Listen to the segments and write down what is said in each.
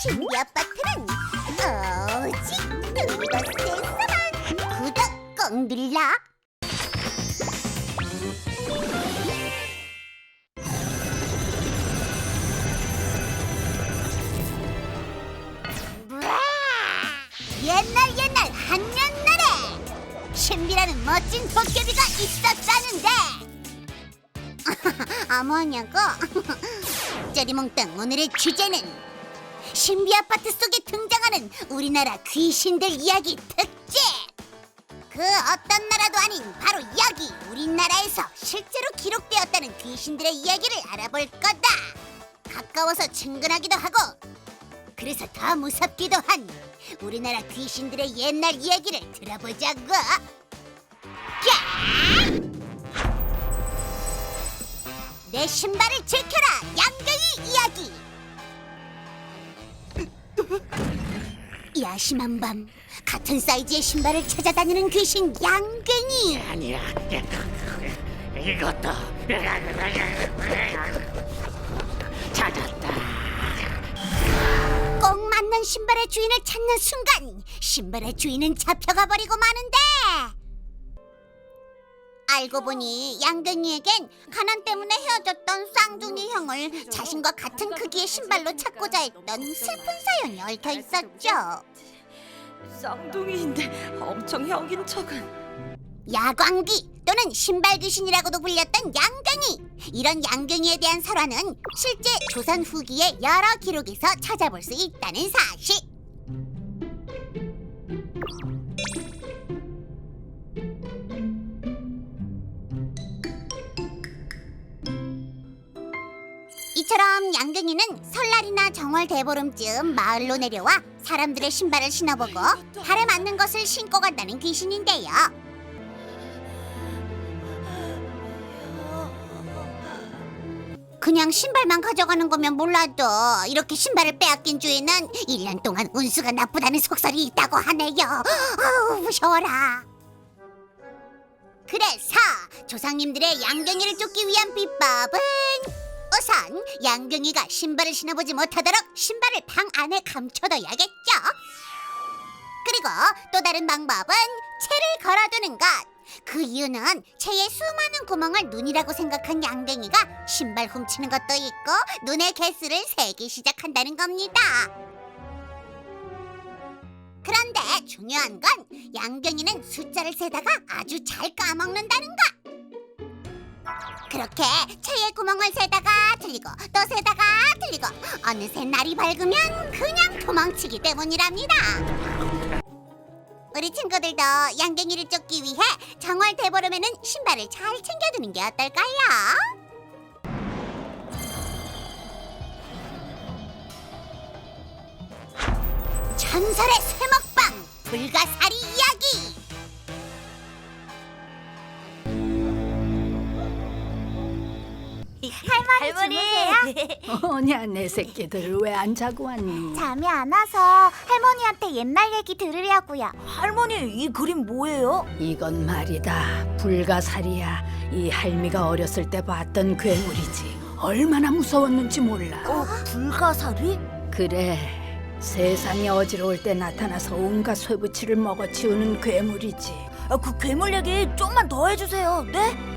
신비 아파트는 오직 그곳에서만 구독 꼭 눌러. 옛날 한년날에 신비라는 멋진 도깨비가 있었다는데 아무하냐고? 쩌리몽땅 오늘의 주제는 신비 아파트 속에 등장하는 우리나라 귀신들 이야기 특집! 그 어떤 나라도 아닌 바로 여기 우리나라에서 실제로 기록되었다는 귀신들의 이야기를 알아볼 거다! 가까워서 친근하기도 하고 그래서 더 무섭기도 한 우리나라 귀신들의 옛날 이야기를 들어보자고! 야! 내 신발을 지켜라! 양갱이 이야기! 야심한 밤 같은 사이즈의 신발을 찾아다니는 귀신 양갱이! 아니야. 이것도 찾았다. 꼭 맞는 신발의 주인을 찾는 순간 신발의 주인은 잡혀가 버리고 마는데 알고 보니 양갱이에겐 가난 때문에 헤어졌던 쌍둥이 형을 자신과 같은 크기의 신발로 찾고자 했던 슬픈 사연이 얽혀 있었죠. 쌍둥이인데 엄청 형인 척은. 야광귀 또는 신발 귀신이라고도 불렸던 양갱이. 이런 양갱이에 대한 설화는 실제 조선 후기의 여러 기록에서 찾아볼 수 있다는 사실. 이처럼 양갱이는 설날이나 정월 대보름쯤 마을로 내려와 사람들의 신발을 신어보고 발에 맞는 것을 신고 간다는 귀신인데요. 그냥 신발만 가져가는 거면 몰라도 이렇게 신발을 빼앗긴 주인은 1년 동안 운수가 나쁘다는 속설이 있다고 하네요. 아우 무서워라. 그래서 조상님들의 양갱이를 쫓기 위한 비법은 우선 양갱이가 신발을 신어보지 못하도록 신발을 방 안에 감춰둬야겠죠. 그리고 또 다른 방법은 채를 걸어두는 것. 그 이유는 채의 수많은 구멍을 눈이라고 생각한 양갱이가 신발 훔치는 것도 있고 눈의 개수를 세기 시작한다는 겁니다. 그런데 중요한 건 양갱이는 숫자를 세다가 아주 잘 까먹는다는 것. 그렇게 채의 구멍을 세다가 틀리고 또 세다가 틀리고 어느새 날이 밝으면 그냥 도망치기 때문이랍니다. 우리 친구들도 양갱이를 쫓기 위해 정월 대보름에는 신발을 잘 챙겨두는 게 어떨까요? 전설의 쇠먹방 불가사리 이야기! 할머니 뭐냐 내 새끼들 왜 안 자고 왔니? 잠이 안 와서 할머니한테 옛날 얘기 들으려고요. 할머니, 이 그림 뭐예요? 이건 말이다 불가사리야. 이 할미가 어렸을 때 봤던 괴물이지. 얼마나 무서웠는지 몰라. 불가사리? 그래 세상이 어지러울 때 나타나서 온갖 쇠붙이를 먹어치우는 괴물이지. 그 괴물 얘기 좀만 더 해주세요. 네?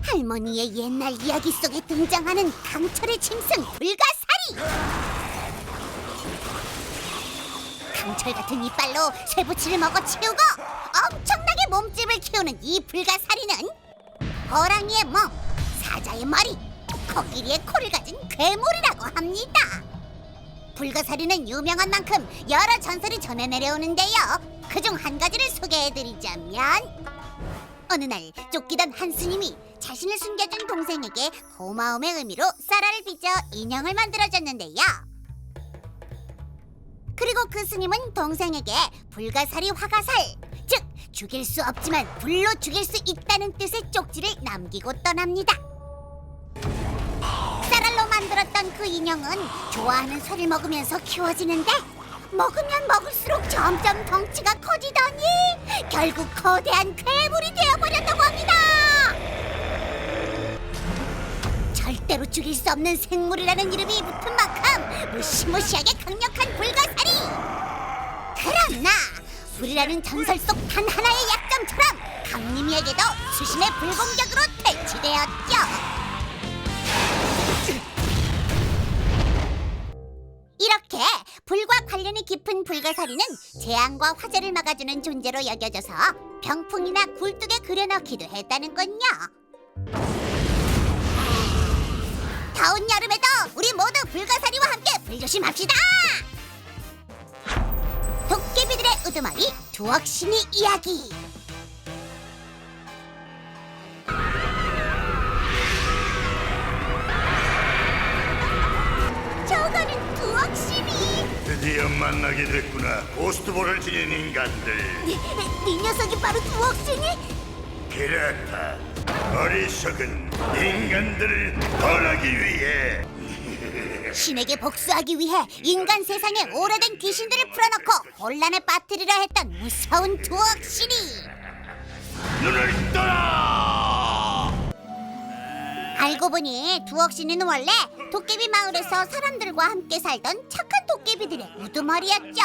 할머니의 옛날 이야기 속에 등장하는 강철의 짐승 불가사리! 강철 같은 이빨로 쇠붙이를 먹어치우고 엄청나게 몸집을 키우는 이 불가사리는 호랑이의 몸, 사자의 머리, 코끼리의 코를 가진 괴물이라고 합니다. 불가사리는 유명한 만큼 여러 전설이 전해 내려오는데요. 그중 한 가지를 소개해드리자면 어느 날 쫓기던 한 스님이 자신을 숨겨준 동생에게 고마움의 의미로 쌀알을 빚어 인형을 만들어줬는데요. 그리고 그 스님은 동생에게 불가사리 화가살, 즉 죽일 수 없지만 불로 죽일 수 있다는 뜻의 쪽지를 남기고 떠납니다. 쌀알로 만들었던 그 인형은 좋아하는 쇠를 먹으면서 키워지는데 먹으면 먹을수록 점점 덩치가 커지더니 결국 거대한 괴물이 되어버렸다고 합니다. 절대로 죽일 수 없는 생물이라는 이름이 붙은 만큼 무시무시하게 강력한 불가사리. 그러나 불이라는 전설 속 단 하나의 약점처럼 강림이에게도 수신의 불공격으로 퇴치되었죠. 이렇게 불과 관련이 깊은 불가사리는 재앙과 화재를 막아주는 존재로 여겨져서 병풍이나 굴뚝에 그려넣기도 했다는군요. 더운 여름에도 우리 모두 불가사리와 함께 불조심합시다. 도깨비들의 우두머리 두억신이 이야기. 저거는 두억신이. 드디어 만나게 됐구나. 고스트볼을 지닌 인간들. 네 녀석이 바로 두억신이? 그렇다. 어리석은 인간들을 벌하기 위해. 신에게 복수하기 위해 인간 세상에 오래된 귀신들을 풀어놓고 혼란에 빠뜨리려 했던 무서운 두억신이. 눈을 떠라! 알고 보니 두억신이는 원래 도깨비 마을에서 사람들과 함께 살던 착한 도깨비들의 우두머리였죠.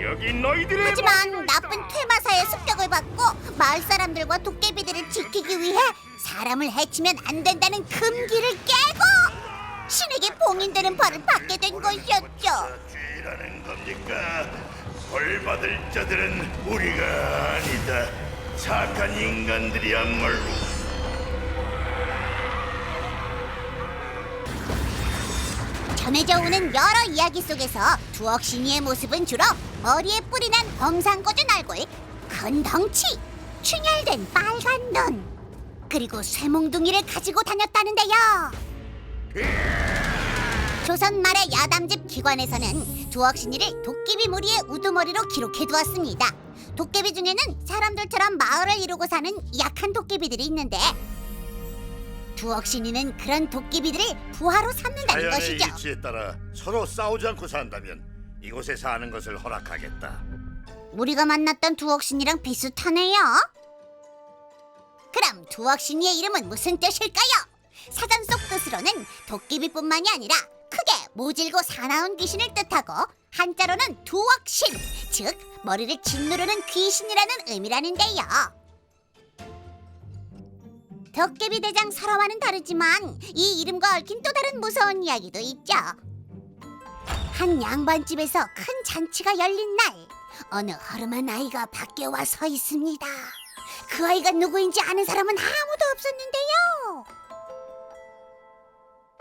여기 너희들의 하지만 나쁜 퇴마사의 습격을 받고 마을 사람들과 도깨비들을 지키기 위해 사람을 해치면 안 된다는 금기를 깨고 신에게 봉인되는 벌을 받게 된 것이었죠. 죄라는 겁니까? 벌 받을 자들은 우리가 아니다. 착한 인간들이야말로. 전해져 오는 여러 이야기 속에서 두억신이의 모습은 주로 머리에 뿔이 난 범상고주 날골, 큰 덩치, 충혈된 빨간 눈, 그리고 쇠몽둥이를 가지고 다녔다는데요. 조선 말의 야담집 기관에서는 두억신이를 도깨비 무리의 우두머리로 기록해 두었습니다. 도깨비 중에는 사람들처럼 마을을 이루고 사는 약한 도깨비들이 있는데 두억신이는 그런 도깨비들을 부하로 삼는다는 자연의 것이죠. 이치에 따라 서로 싸우지 않고 산다면 이곳에 사는 것을 허락하겠다. 우리가 만났던 두억신이랑 비슷하네요. 그럼 두억신이의 이름은 무슨 뜻일까요? 사전 속 뜻으로는 도깨비뿐만이 아니라 크게 모질고 사나운 귀신을 뜻하고 한자로는 두억신, 즉 머리를 짓누르는 귀신이라는 의미라는데요. 도깨비 대장 설화와는 다르지만 이 이름과 얽힌 또 다른 무서운 이야기도 있죠. 한 양반집에서 큰 잔치가 열린 날 어느 허름한 아이가 밖에 와 서 있습니다. 그 아이가 누구인지 아는 사람은 아무도 없었는데요.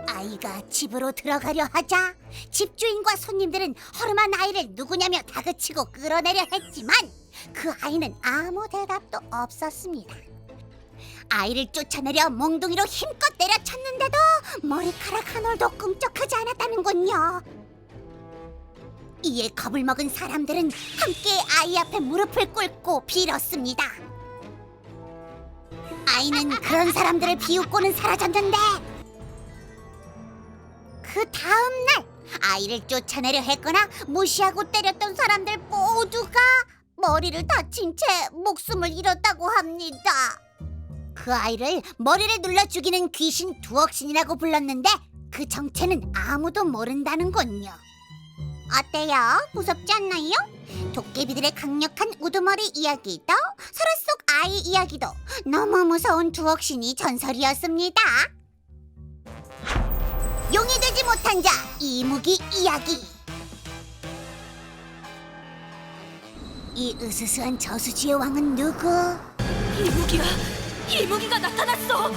아이가 집으로 들어가려 하자 집주인과 손님들은 허름한 아이를 누구냐며 다그치고 끌어내려 했지만 그 아이는 아무 대답도 없었습니다. 아이를 쫓아내려 몽둥이로 힘껏 때려쳤는데도 머리카락 한 올도 꿈쩍하지 않았다는군요. 이에 겁을 먹은 사람들은 함께 아이 앞에 무릎을 꿇고 빌었습니다. 아이는 그런 사람들을 비웃고는 사라졌는데 그 다음 날 아이를 쫓아내려 했거나 무시하고 때렸던 사람들 모두가 머리를 다친 채 목숨을 잃었다고 합니다. 그 아이를 머리를 눌러 죽이는 귀신 두억신이라고 불렀는데 그 정체는 아무도 모른다는군요. 어때요? 무섭지 않나요? 도깨비들의 강력한 우두머리 이야기도 설화 속 아이 이야기도 너무 무서운 두억신이 전설이었습니다. 용이 되지 못한 자 이무기 이야기. 이 으스스한 저수지의 왕은 누구? 이무기가 나타났어.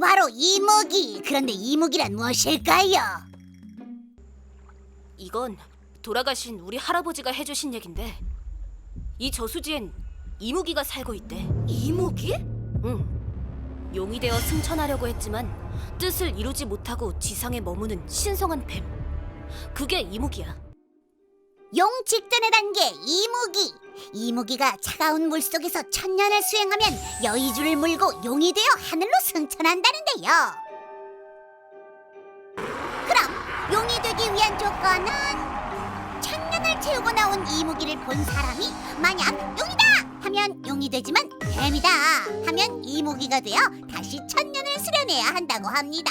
바로 이무기. 그런데 이무기란 무엇일까요? 이건 돌아가신 우리 할아버지가 해주신 얘긴데 이 저수지엔 이무기가 살고 있대. 이무기? 응. 용이 되어 승천하려고 했지만 뜻을 이루지 못하고 지상에 머무는 신성한 뱀. 그게 이무기야. 용 직전의 단계 이무기. 이무기가 차가운 물속에서 천년을 수행하면 여의주를 물고 용이 되어 하늘로 승천한다는데요. 그럼 용이 되기 위한 조건은 천년을 채우고 나온 이무기를 본 사람이 만약 용이다 하면 용이 되지만 뱀이다 하면 이무기가 되어 다시 천년을 수련해야 한다고 합니다.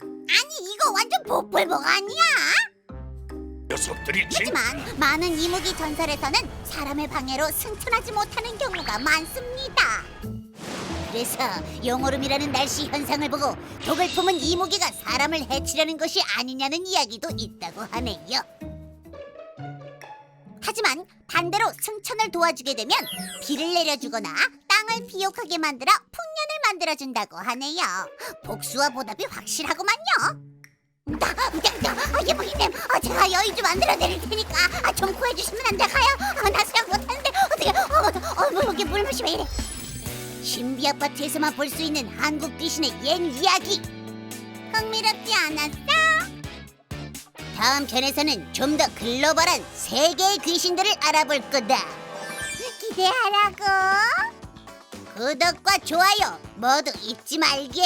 아니 이거 완전 복불복 아니야? 녀석들이 하지만 많은 이무기 전설에서는 사람의 방해로 승천하지 못하는 경우가 많습니다. 그래서 영오름이라는 날씨 현상을 보고 독을 품은 이무기가 사람을 해치려는 것이 아니냐는 이야기도 있다고 하네요. 하지만 반대로 승천을 도와주게 되면 비를 내려주거나 땅을 비옥하게 만들어 풍년을 만들어준다고 하네요. 복수와 보답이 확실하구만요. 이무기님, 제가 여의 좀 만들어드릴 테니까 좀 구해주시면 안 될까요? 나 수영 못하는데 어떻게 여기 물무시 왜 이래? 신비 아파트에서만 볼 수 있는 한국 귀신의 옛 이야기 흥미롭지 않았어? 다음 편에서는 좀 더 글로벌한 세계의 귀신들을 알아볼 거다. 기대하라고. 구독과 좋아요 모두 잊지 말게.